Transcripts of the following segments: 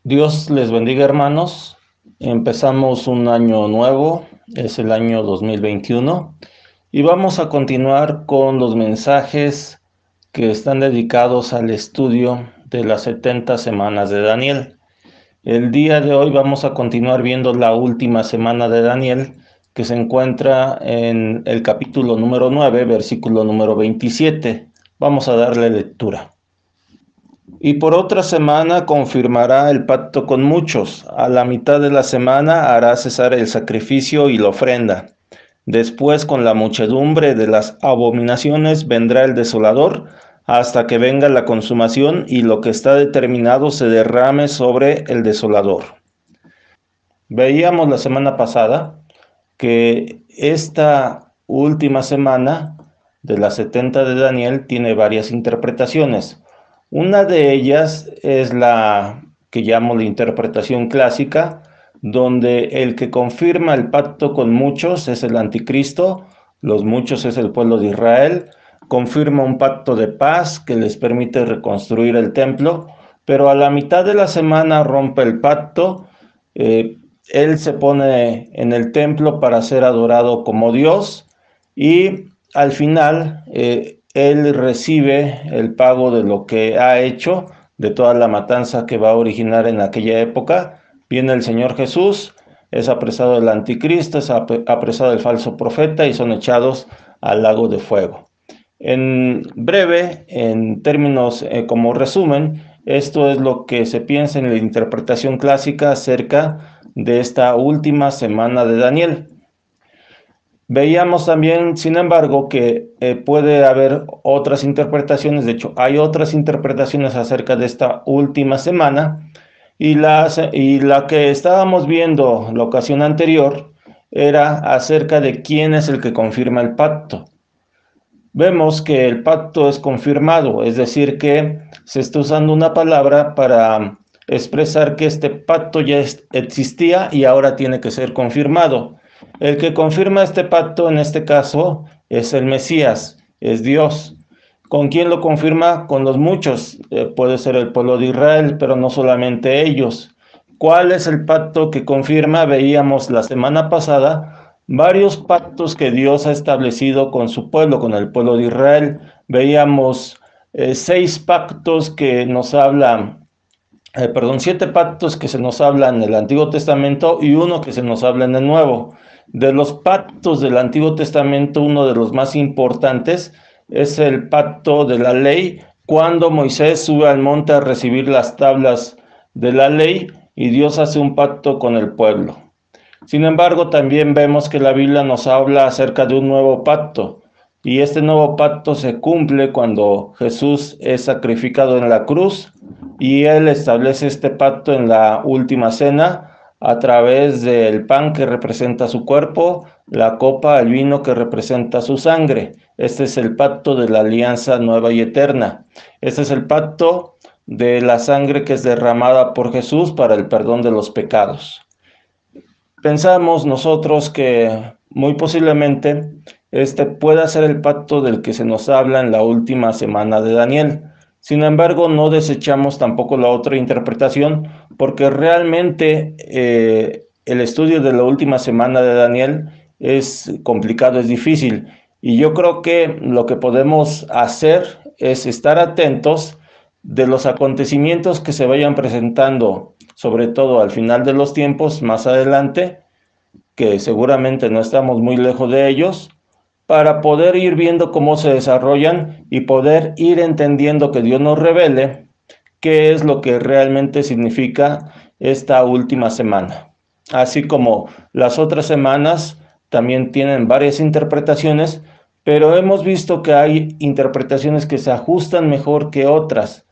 Dios les bendiga, hermanos. Empezamos un año nuevo, es el año 2021, y vamos a continuar con los mensajes que están dedicados al estudio de las 70 semanas de Daniel. El día de hoy vamos a continuar viendo la última semana de Daniel, que se encuentra en el capítulo número 9, versículo número 27. Vamos a darle lectura. Y por otra semana confirmará el pacto con muchos. A la mitad de la semana hará cesar el sacrificio y la ofrenda. Después, con la muchedumbre de las abominaciones, vendrá el desolador, hasta que venga la consumación y lo que está determinado se derrame sobre el desolador. Veíamos la semana pasada que esta última semana de las 70 de Daniel tiene varias interpretaciones. Una de ellas es la que llamo la interpretación clásica, donde el que confirma el pacto con muchos es el anticristo, los muchos es el pueblo de Israel, confirma un pacto de paz que les permite reconstruir el templo, pero a la mitad de la semana rompe el pacto. Él se pone en el templo para ser adorado como Dios y al final él recibe el pago de lo que ha hecho, de toda la matanza que va a originar en aquella época. Viene el Señor Jesús, es apresado el anticristo, es apresado el falso profeta y son echados al lago de fuego. En breve, en términos como resumen, esto es lo que se piensa en la interpretación clásica acerca de esta última semana de Daniel. Veíamos también, sin embargo, que puede haber otras interpretaciones. De hecho, hay otras interpretaciones acerca de esta última semana, y la que estábamos viendo la ocasión anterior era acerca de quién es el que confirma el pacto. Vemos que el pacto es confirmado, es decir, que se está usando una palabra para expresar que este pacto ya existía y ahora tiene que ser confirmado. El que confirma este pacto en este caso es el Mesías, es Dios. ¿Con quién lo confirma? Con los muchos. Puede ser el pueblo de Israel, pero no solamente ellos. ¿Cuál es el pacto que confirma? Veíamos la semana pasada varios pactos que Dios ha establecido con su pueblo, con el pueblo de Israel. Veíamos 6 pactos que nos hablan, 7 pactos que se nos hablan en el Antiguo Testamento y uno que se nos habla en el Nuevo. De los pactos del Antiguo Testamento, uno de los más importantes es el pacto de la ley, cuando Moisés sube al monte a recibir las tablas de la ley y Dios hace un pacto con el pueblo. Sin embargo, también vemos que la Biblia nos habla acerca de un nuevo pacto, y este nuevo pacto se cumple cuando Jesús es sacrificado en la cruz, y Él establece este pacto en la última cena a través del pan que representa su cuerpo, la copa, el vino que representa su sangre. Este es el pacto de la alianza nueva y eterna. Este es el pacto de la sangre que es derramada por Jesús para el perdón de los pecados. Pensamos nosotros que muy posiblemente este pueda ser el pacto del que se nos habla en la última semana de Daniel. Sin embargo, no desechamos tampoco la otra interpretación, porque realmente el estudio de la última semana de Daniel es complicado, es difícil. Y yo creo que lo que podemos hacer es estar atentos de los acontecimientos que se vayan presentando, sobre todo al final de los tiempos, más adelante, que seguramente no estamos muy lejos de ellos, para poder ir viendo cómo se desarrollan y poder ir entendiendo, que Dios nos revele qué es lo que realmente significa esta última semana. Así como las otras semanas también tienen varias interpretaciones, pero hemos visto que hay interpretaciones que se ajustan mejor que otras.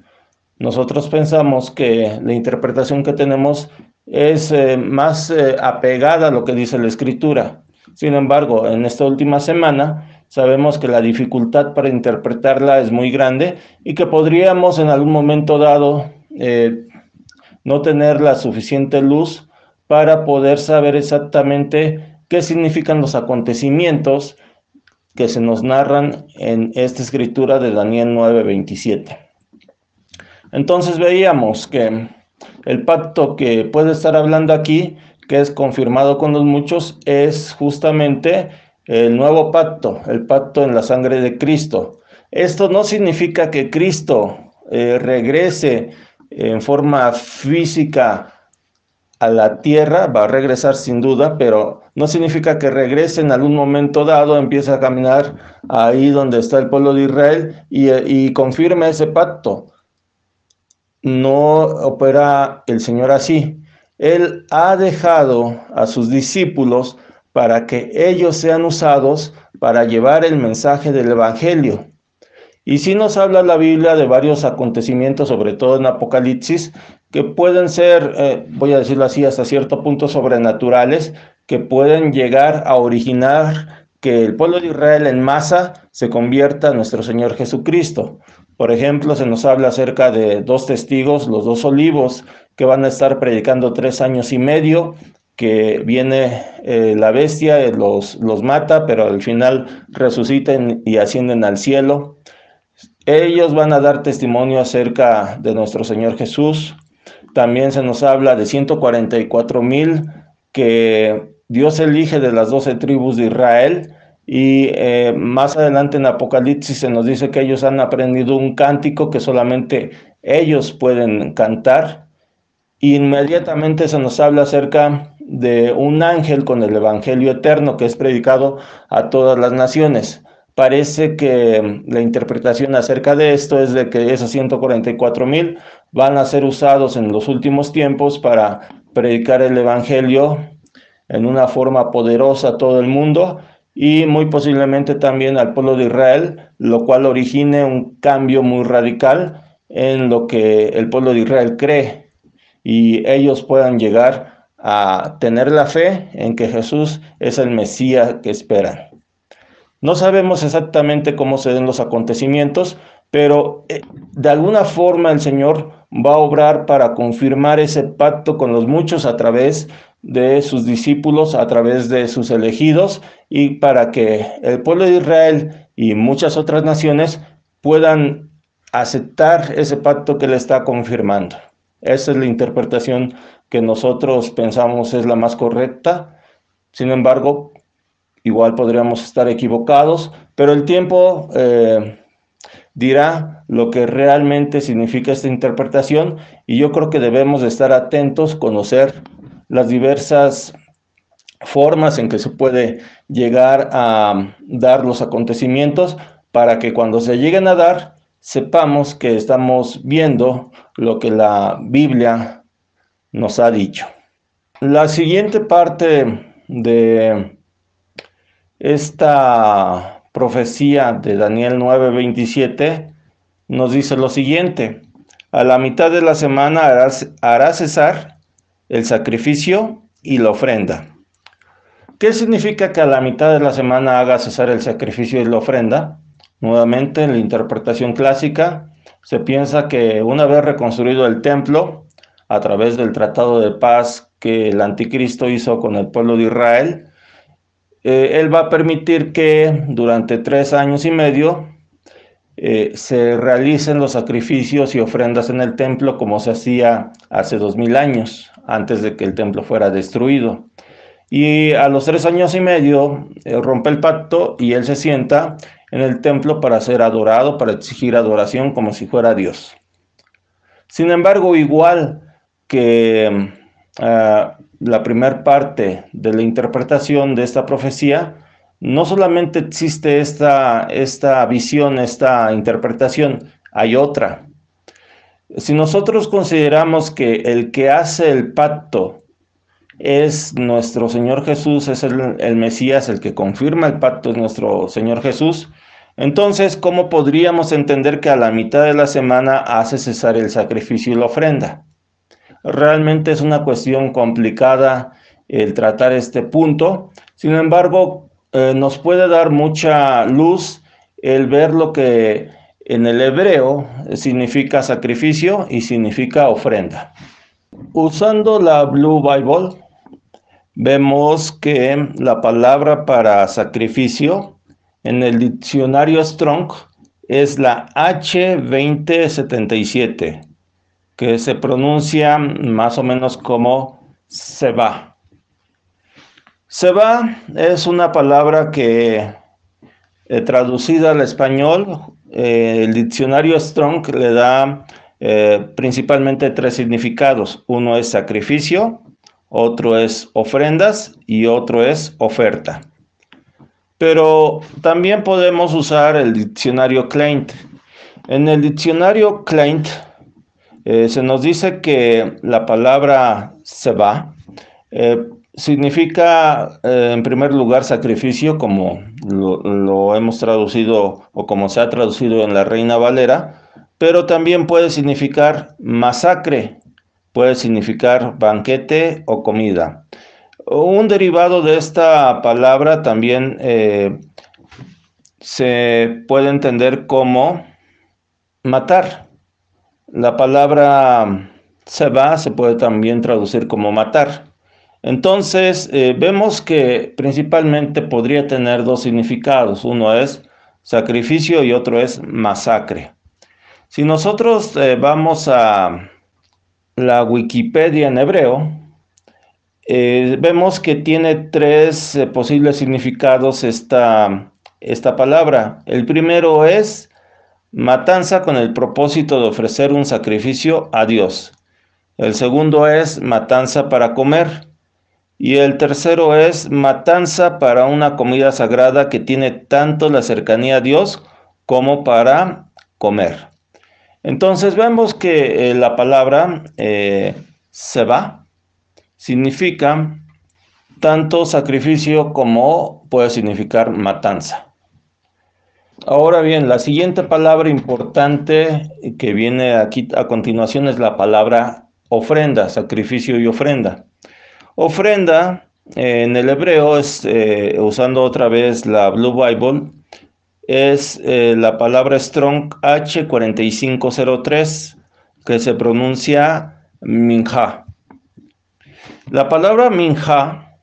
Nosotros pensamos que la interpretación que tenemos es más apegada a lo que dice la Escritura. Sin embargo, en esta última semana sabemos que la dificultad para interpretarla es muy grande y que podríamos en algún momento dado no tener la suficiente luz para poder saber exactamente qué significan los acontecimientos que se nos narran en esta escritura de Daniel 9:27. Entonces veíamos que El pacto que puede estar hablando aquí, que es confirmado con los muchos, es justamente el nuevo pacto, el pacto en la sangre de Cristo. Esto no significa que Cristo regrese en forma física a la tierra, va a regresar sin duda, pero no significa que regrese en algún momento dado, empiece a caminar ahí donde está el pueblo de Israel y confirme ese pacto. No opera el Señor así. Él ha dejado a sus discípulos para que ellos sean usados para llevar el mensaje del Evangelio. Y sí nos habla la Biblia de varios acontecimientos, sobre todo en Apocalipsis, que pueden ser, voy a decirlo así, hasta cierto punto sobrenaturales, que pueden llegar a originar que el pueblo de Israel en masa se convierta en nuestro Señor Jesucristo. Por ejemplo, se nos habla acerca de dos testigos, los dos olivos, que van a estar predicando 3 años y medio, que viene la bestia, los mata, pero al final resucitan y ascienden al cielo. Ellos van a dar testimonio acerca de nuestro Señor Jesús. También se nos habla de 144,000 que Dios elige de las 12 tribus de Israel. Y más adelante en Apocalipsis se nos dice que ellos han aprendido un cántico que solamente ellos pueden cantar. Inmediatamente se nos habla acerca de un ángel con el Evangelio eterno que es predicado a todas las naciones. Parece que la interpretación acerca de esto es de que esos 144,000 van a ser usados en los últimos tiempos para predicar el Evangelio en una forma poderosa a todo el mundo y muy posiblemente también al pueblo de Israel, lo cual origine un cambio muy radical en lo que el pueblo de Israel cree y ellos puedan llegar a tener la fe en que Jesús es el Mesías que esperan. No sabemos exactamente cómo se den los acontecimientos, pero de alguna forma el Señor va a obrar para confirmar ese pacto con los muchos a través de sus discípulos, a través de sus elegidos, y para que el pueblo de Israel y muchas otras naciones puedan aceptar ese pacto que Él está confirmando. Esa es la interpretación que nosotros pensamos es la más correcta. Sin embargo, igual podríamos estar equivocados, pero el tiempo dirá lo que realmente significa esta interpretación y yo creo que debemos de estar atentos, conocer las diversas formas en que se puede llegar a dar los acontecimientos para que cuando se lleguen a dar, sepamos que estamos viendo lo que la Biblia nos ha dicho. La siguiente parte de esta profecía de Daniel 9:27 nos dice lo siguiente: a la mitad de la semana hará cesar el sacrificio y la ofrenda. ¿Qué significa que a la mitad de la semana haga cesar el sacrificio y la ofrenda? Nuevamente, en la interpretación clásica, se piensa que una vez reconstruido el templo, a través del tratado de paz que el anticristo hizo con el pueblo de Israel, él va a permitir que durante 3 años y medio se realicen los sacrificios y ofrendas en el templo como se hacía hace 2000 años, antes de que el templo fuera destruido. Y a los 3 años y medio rompe el pacto y él se sienta en el templo para ser adorado, para exigir adoración como si fuera Dios. Sin embargo, igual que la primera parte de la interpretación de esta profecía, no solamente existe esta visión, esta interpretación, hay otra. Si nosotros consideramos que el que hace el pacto es nuestro Señor Jesús, es el Mesías, el que confirma el pacto es nuestro Señor Jesús, entonces, ¿cómo podríamos entender que a la mitad de la semana hace cesar el sacrificio y la ofrenda? Realmente es una cuestión complicada el tratar este punto. Sin embargo, nos puede dar mucha luz el ver lo que en el hebreo significa sacrificio y significa ofrenda. Usando la Blue Bible, vemos que la palabra para sacrificio en el diccionario Strong es la H2077. que se pronuncia más o menos como Seba. Seba es una palabra que traducida al español, el diccionario Strong le da principalmente tres significados. Uno es sacrificio, otro es ofrendas y otro es oferta. Pero también podemos usar el diccionario Klein. En el diccionario Klein se nos dice que la palabra Seba significa en primer lugar sacrificio, como lo hemos traducido o como se ha traducido en la Reina Valera, pero también puede significar masacre, puede significar banquete o comida. Un derivado de esta palabra también se puede entender como matar. La palabra Seba se puede también traducir como matar. Entonces, vemos que principalmente podría tener dos significados. Uno es sacrificio y otro es masacre. Si nosotros vamos a la Wikipedia en hebreo, vemos que tiene tres posibles significados esta palabra. El primero es matanza con el propósito de ofrecer un sacrificio a Dios. El segundo es matanza para comer. Y el tercero es matanza para una comida sagrada que tiene tanto la cercanía a Dios como para comer. Entonces vemos que la palabra Seba significa tanto sacrificio como puede significar matanza. Ahora bien, la siguiente palabra importante que viene aquí a continuación es la palabra ofrenda, sacrificio y ofrenda. Ofrenda en el hebreo es, usando otra vez la Blue Bible, es la palabra Strong H4503, que se pronuncia minja. La palabra minja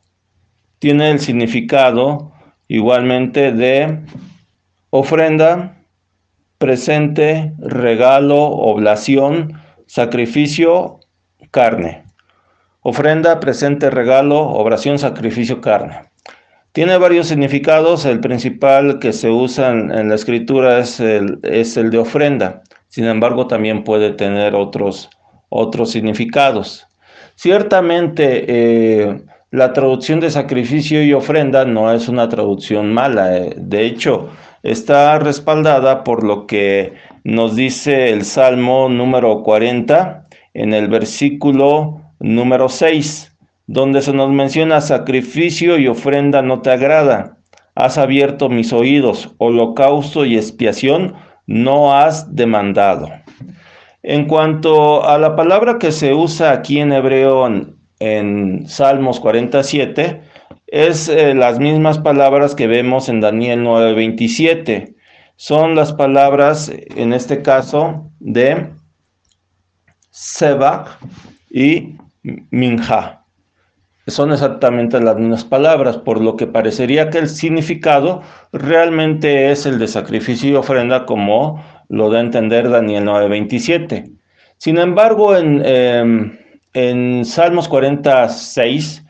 tiene el significado igualmente de ofrenda, presente, regalo, oblación, sacrificio, carne. Ofrenda, presente, regalo, oblación, sacrificio, carne. Tiene varios significados. El principal que se usa en la escritura es el de ofrenda. Sin embargo, también puede tener otros significados. Ciertamente, la traducción de sacrificio y ofrenda no es una traducción mala. De hecho, está respaldada por lo que nos dice el Salmo número 40 en el versículo número 6, donde se nos menciona sacrificio y ofrenda no te agrada. Has abierto mis oídos, holocausto y expiación no has demandado. En cuanto a la palabra que se usa aquí en hebreo en Salmos 47, es las mismas palabras que vemos en Daniel 9:27. Son las palabras, en este caso, de Seba y minja. Son exactamente las mismas palabras, por lo que parecería que el significado realmente es el de sacrificio y ofrenda, como lo da a entender Daniel 9:27. Sin embargo, en Salmos 46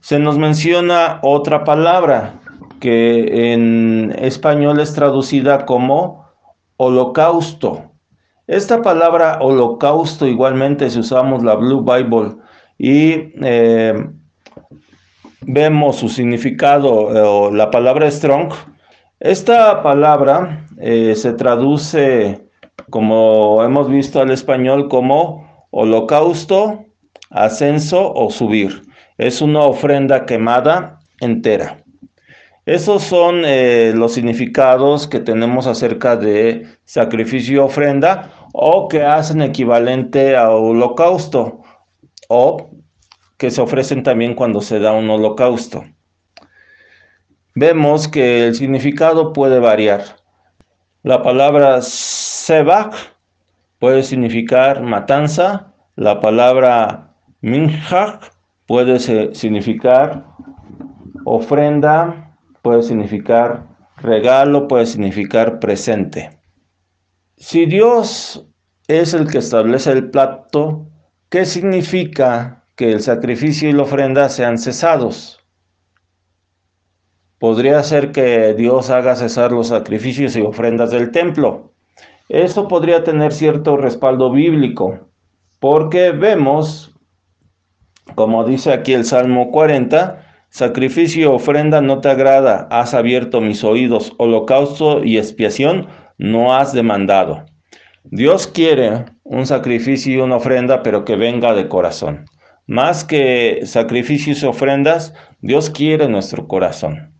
se nos menciona otra palabra que en español es traducida como holocausto. Esta palabra holocausto igualmente, si usamos la Blue Bible y vemos su significado o la palabra Strong, esta palabra se traduce, como hemos visto al español, como holocausto, ascenso o subir. Es una ofrenda quemada entera. Esos son los significados que tenemos acerca de sacrificio y ofrenda, o que hacen equivalente a holocausto, o que se ofrecen también cuando se da un holocausto. Vemos que el significado puede variar. La palabra sebach puede significar matanza. La palabra minjach puede significar ofrenda, puede significar regalo, puede significar presente. Si Dios es el que establece el pacto, que significa que el sacrificio y la ofrenda sean cesados. Podría ser que Dios haga cesar los sacrificios y ofrendas del templo. Eso podría tener cierto respaldo bíblico, porque vemos, como dice aquí el Salmo 40, sacrificio y ofrenda no te agrada, has abierto mis oídos, holocausto y expiación no has demandado. Dios quiere un sacrificio y una ofrenda, pero que venga de corazón. Más que sacrificios y ofrendas, Dios quiere nuestro corazón.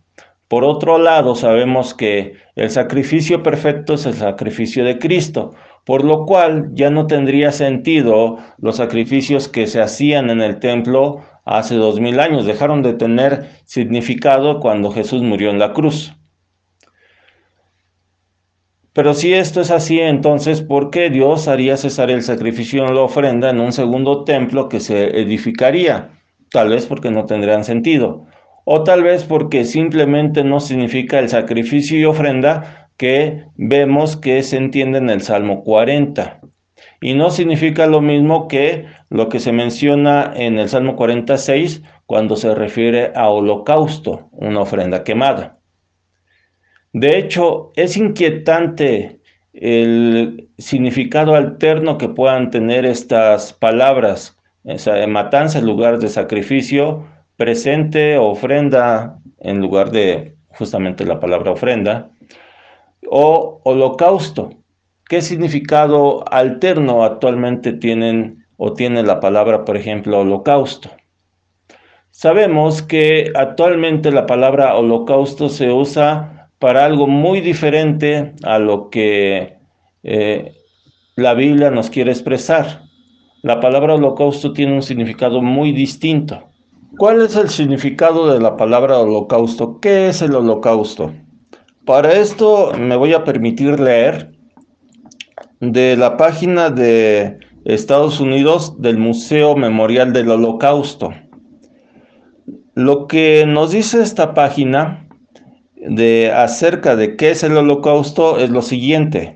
Por otro lado, sabemos que el sacrificio perfecto es el sacrificio de Cristo, por lo cual ya no tendría sentido los sacrificios que se hacían en el templo hace 2000 años. Dejaron de tener significado cuando Jesús murió en la cruz. Pero si esto es así, entonces, ¿por qué Dios haría cesar el sacrificio y la ofrenda en un segundo templo que se edificaría? Tal vez porque no tendrían sentido. O tal vez porque simplemente no significa el sacrificio y ofrenda que vemos que se entiende en el Salmo 40. Y no significa lo mismo que lo que se menciona en el Salmo 46 cuando se refiere a holocausto, una ofrenda quemada. De hecho, es inquietante el significado alterno que puedan tener estas palabras. Matanza en lugar de sacrificio, presente, ofrenda en lugar de justamente la palabra ofrenda, o holocausto. ¿Qué significado alterno actualmente tienen o tiene la palabra, por ejemplo, holocausto? Sabemos que actualmente la palabra holocausto se usa para algo muy diferente a lo que la Biblia nos quiere expresar. La palabra holocausto tiene un significado muy distinto. ¿Cuál es el significado de la palabra holocausto? ¿Qué es el holocausto? Para esto me voy a permitir leer de la página de Estados Unidos del Museo Memorial del Holocausto. Lo que nos dice esta página acerca de qué es el holocausto es lo siguiente.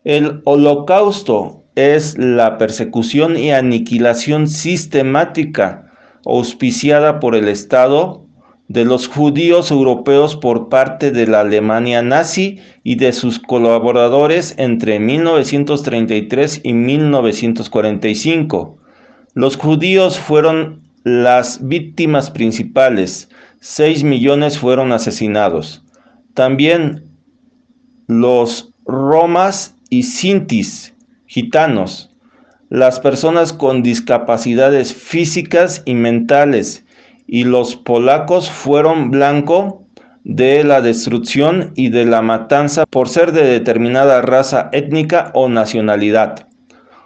El holocausto es la persecución y aniquilación sistemática auspiciada por el Estado de los judíos europeos por parte de la Alemania nazi y de sus colaboradores entre 1933 y 1945. Los judíos fueron las víctimas principales. 6 millones fueron asesinados. También los romas y sintis, gitanos, las personas con discapacidades físicas y mentales, y los polacos fueron blanco de la destrucción y de la matanza por ser de determinada raza étnica o nacionalidad.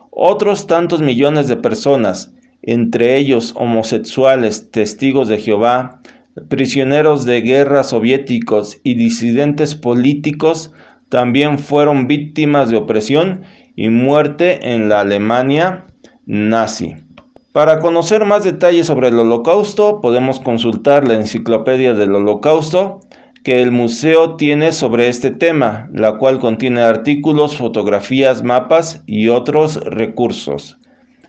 Otros tantos millones de personas, entre ellos homosexuales, testigos de Jehová, prisioneros de guerra soviéticos y disidentes políticos, también fueron víctimas de opresión y muerte en la Alemania nazi. Para conocer más detalles sobre el Holocausto, podemos consultar la Enciclopedia del Holocausto que el museo tiene sobre este tema, la cual contiene artículos, fotografías, mapas y otros recursos.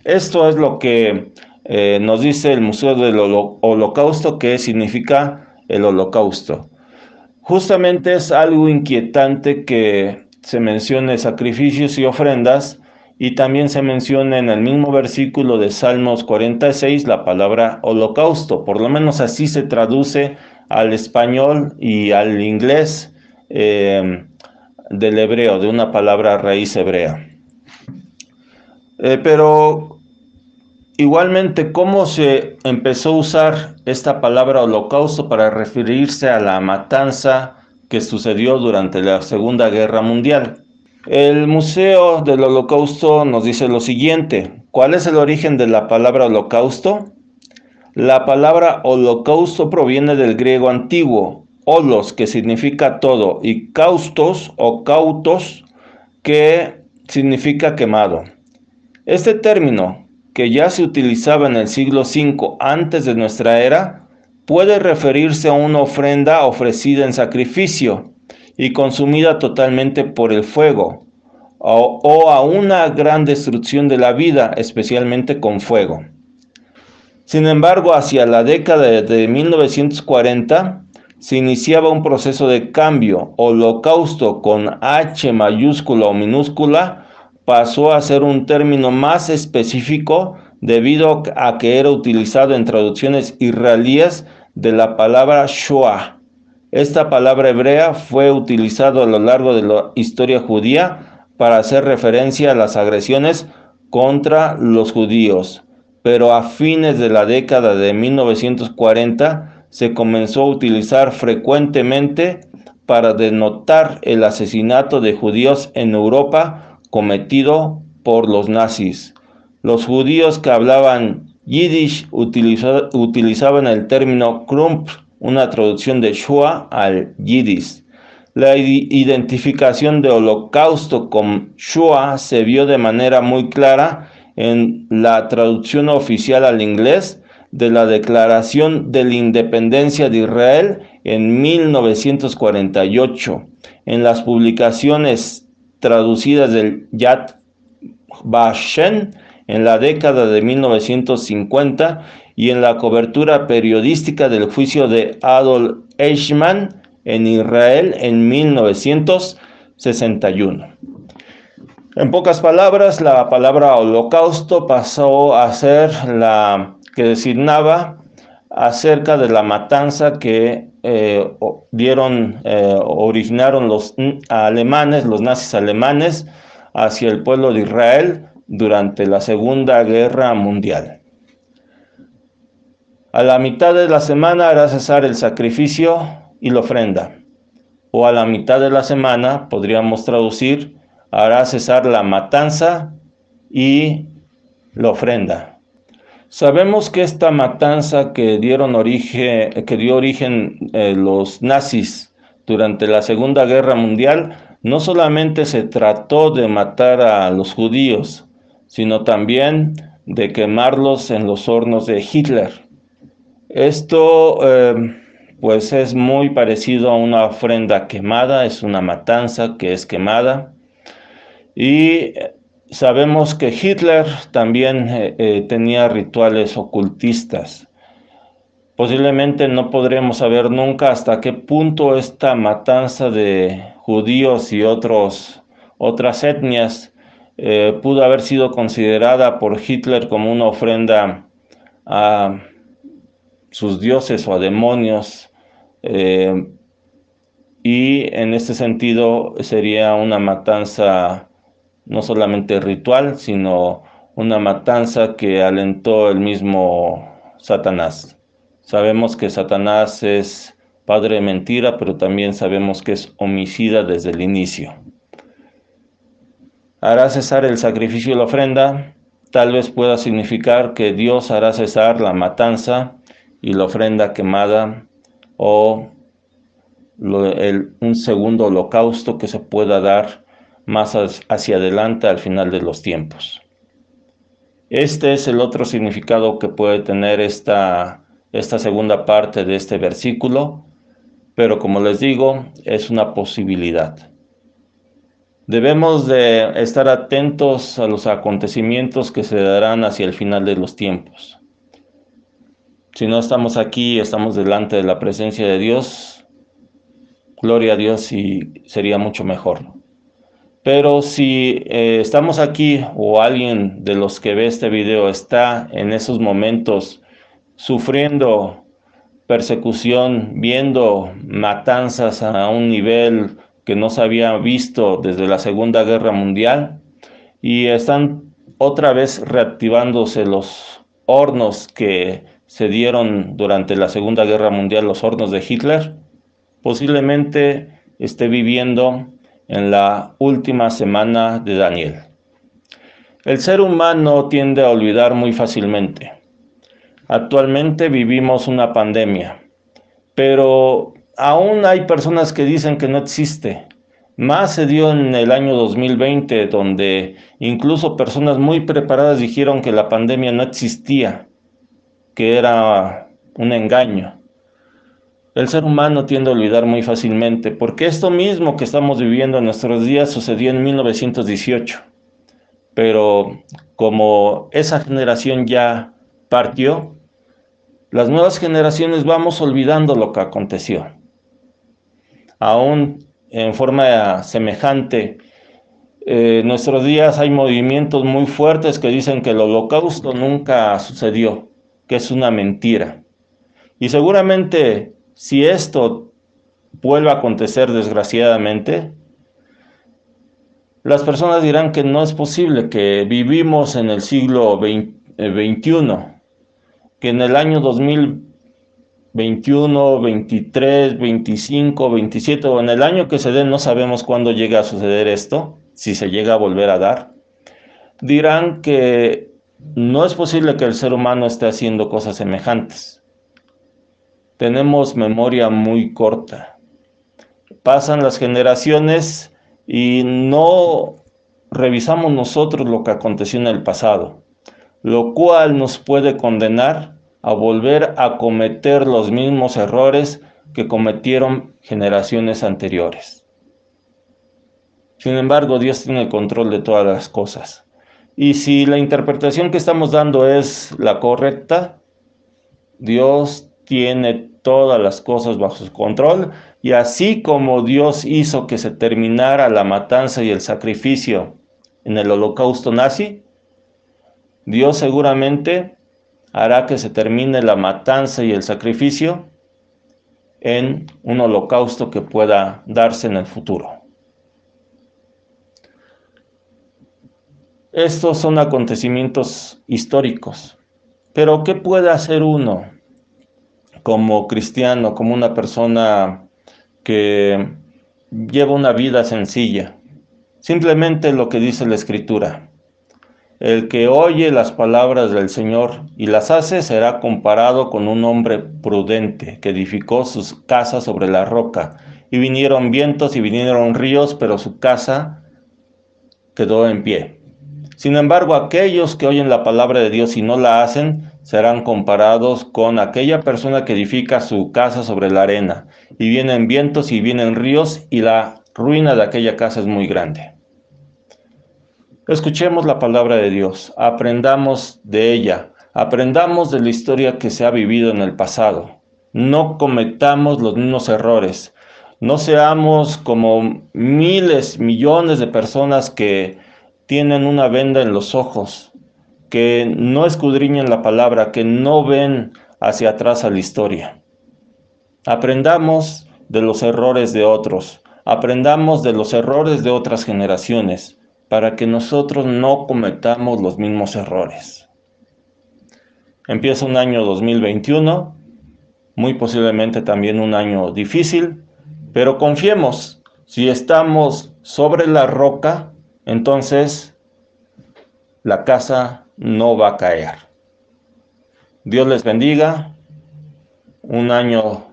Esto es lo que nos dice el Museo del Holocausto, que significa el Holocausto. Justamente es algo inquietante que se mencione sacrificios y ofrendas, y también se menciona en el mismo versículo de Salmos 46 la palabra holocausto. Por lo menos así se traduce al español y al inglés del hebreo, de una palabra raíz hebrea. Pero igualmente, ¿cómo se empezó a usar esta palabra holocausto para referirse a la matanza que sucedió durante la Segunda Guerra Mundial? El Museo del Holocausto nos dice lo siguiente. ¿Cuál es el origen de la palabra holocausto? La palabra holocausto proviene del griego antiguo, holos, que significa todo, y kaustos o kautos, que significa quemado. Este término, que ya se utilizaba en el siglo V antes de nuestra era, puede referirse a una ofrenda ofrecida en sacrificio y consumida totalmente por el fuego, o a una gran destrucción de la vida, especialmente con fuego. Sin embargo, hacia la década de 1940 se iniciaba un proceso de cambio. Holocausto con H mayúscula o minúscula pasó a ser un término más específico debido a que era utilizado en traducciones israelíes de la palabra Shoah. Esta palabra hebrea fue utilizada a lo largo de la historia judía para hacer referencia a las agresiones contra los judíos, pero a fines de la década de 1940 se comenzó a utilizar frecuentemente para denotar el asesinato de judíos en Europa cometido por los nazis. Los judíos que hablaban yiddish utilizaban el término Krump, una traducción de Shoah al yiddish. La identificación de holocausto con Shoah se vio de manera muy clara en la traducción oficial al inglés de la Declaración de la Independencia de Israel en 1948, en las publicaciones traducidas del Yad Vashem en la década de 1950 y en la cobertura periodística del juicio de Adolf Eichmann en Israel en 1961. En pocas palabras, la palabra holocausto pasó a ser la que designaba acerca de la matanza que originaron los alemanes, los nazis alemanes, hacia el pueblo de Israel durante la Segunda Guerra Mundial. A la mitad de la semana hará cesar el sacrificio y la ofrenda, o a la mitad de la semana, podríamos traducir, hará cesar la matanza y la ofrenda. Sabemos que esta matanza que dio origen los nazis durante la Segunda Guerra Mundial, no solamente se trató de matar a los judíos, sino también de quemarlos en los hornos de Hitler. Esto pues es muy parecido a una ofrenda quemada, es una matanza que es quemada. Y sabemos que Hitler también tenía rituales ocultistas. Posiblemente no podremos saber nunca hasta qué punto esta matanza de judíos y otras etnias pudo haber sido considerada por Hitler como una ofrenda a sus dioses o a demonios, y en este sentido sería una matanza no solamente ritual, sino una matanza que alentó el mismo Satanás. Sabemos que Satanás es padre de mentira, pero también sabemos que es homicida desde el inicio. Hará cesar el sacrificio y la ofrenda. Tal vez pueda significar que Dios hará cesar la matanza y la ofrenda quemada, o un segundo holocausto que se pueda dar más hacia adelante al final de los tiempos. Este es el otro significado que puede tener esta segunda parte de este versículo, pero como les digo, es una posibilidad. Debemos de estar atentos a los acontecimientos que se darán hacia el final de los tiempos. Si no estamos aquí, estamos delante de la presencia de Dios, gloria a Dios, y sería mucho mejor. Pero si estamos aquí o alguien de los que ve este video está en esos momentos sufriendo persecución, viendo matanzas a un nivel que no se había visto desde la Segunda Guerra Mundial, y están otra vez reactivándose los hornos que se dieron durante la Segunda Guerra Mundial, los hornos de Hitler, posiblemente esté viviendo en la última semana de Daniel. El ser humano tiende a olvidar muy fácilmente. Actualmente vivimos una pandemia, pero aún hay personas que dicen que no existe. Más se dio en el año 2020, donde incluso personas muy preparadas dijeron que la pandemia no existía, que era un engaño. El ser humano tiende a olvidar muy fácilmente, porque esto mismo que estamos viviendo en nuestros días sucedió en 1918. Pero como esa generación ya partió, las nuevas generaciones vamos olvidando lo que aconteció. Aún en forma semejante, en nuestros días hay movimientos muy fuertes que dicen que el holocausto nunca sucedió, que es una mentira. Y seguramente si esto vuelve a acontecer desgraciadamente, las personas dirán que no es posible, que vivimos en el siglo XXI, que en el año 2021, 23, 25, 27 o en el año que se dé, no sabemos cuándo llega a suceder esto, si se llega a volver a dar. Dirán que no es posible que el ser humano esté haciendo cosas semejantes. Tenemos memoria muy corta. Pasan las generaciones y no revisamos nosotros lo que aconteció en el pasado, lo cual nos puede condenar a volver a cometer los mismos errores que cometieron generaciones anteriores. Sin embargo, Dios tiene el control de todas las cosas. Y si la interpretación que estamos dando es la correcta, Dios tiene todas las cosas bajo su control, y así como Dios hizo que se terminara la matanza y el sacrificio en el holocausto nazi, Dios seguramente hará que se termine la matanza y el sacrificio en un holocausto que pueda darse en el futuro. Estos son acontecimientos históricos, pero ¿qué puede hacer uno como cristiano, como una persona que lleva una vida sencilla? Simplemente lo que dice la Escritura: el que oye las palabras del Señor y las hace será comparado con un hombre prudente que edificó sus casas sobre la roca. Y vinieron vientos y vinieron ríos, pero su casa quedó en pie. Sin embargo, aquellos que oyen la palabra de Dios y no la hacen, serán comparados con aquella persona que edifica su casa sobre la arena. Y vienen vientos y vienen ríos, y la ruina de aquella casa es muy grande. Escuchemos la palabra de Dios, aprendamos de ella, aprendamos de la historia que se ha vivido en el pasado. No cometamos los mismos errores. No seamos como miles, millones de personas que tienen una venda en los ojos, que no escudriñan la palabra, que no ven hacia atrás a la historia. Aprendamos de los errores de otros, aprendamos de los errores de otras generaciones, para que nosotros no cometamos los mismos errores. Empieza un año 2021, muy posiblemente también un año difícil, pero confiemos, si estamos sobre la roca, entonces la casa no va a caer. Dios les bendiga. Un año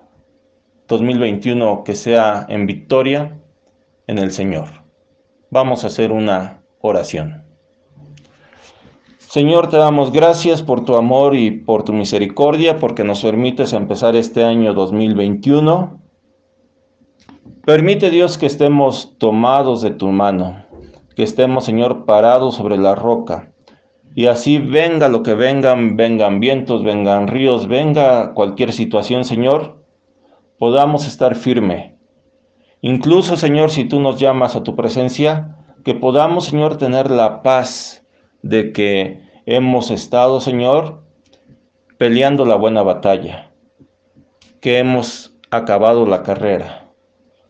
2021 que sea en victoria en el Señor. Vamos a hacer una oración. Señor, te damos gracias por tu amor y por tu misericordia, porque nos permites empezar este año 2021. Permite, Dios, que estemos tomados de tu mano, que estemos, Señor, parados sobre la roca, y así venga lo que vengan vientos, vengan ríos, venga cualquier situación, Señor, podamos estar firme. Incluso, Señor, si tú nos llamas a tu presencia, que podamos, Señor, tener la paz de que hemos estado, Señor, peleando la buena batalla, que hemos acabado la carrera.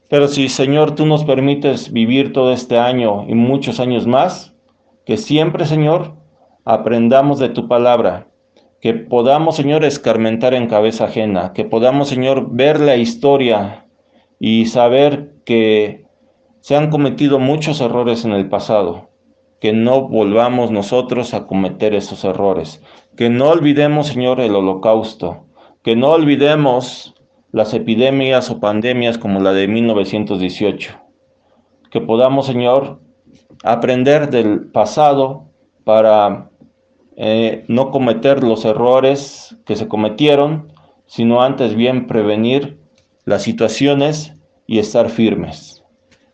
Pero si, Señor, tú nos permites vivir todo este año y muchos años más, que siempre, Señor, aprendamos de tu palabra, que podamos, Señor, escarmentar en cabeza ajena, que podamos, Señor, ver la historia y saber que se han cometido muchos errores en el pasado, que no volvamos nosotros a cometer esos errores, que no olvidemos, Señor, el holocausto, que no olvidemos las epidemias o pandemias como la de 1918, que podamos, Señor, aprender del pasado para no cometer los errores que se cometieron, sino antes bien prevenir las situaciones y estar firmes.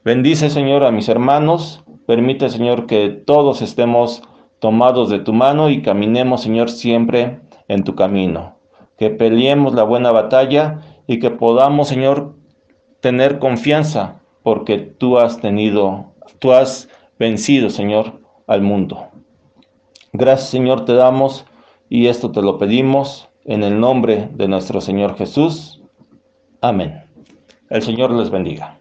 Bendice, Señor, a mis hermanos. Permite, Señor, que todos estemos tomados de tu mano y caminemos, Señor, siempre en tu camino. Que peleemos la buena batalla y que podamos, Señor, tener confianza porque tú has vencido, Señor, al mundo. Gracias, Señor, te damos y esto te lo pedimos en el nombre de nuestro Señor Jesús. Amén. El Señor les bendiga.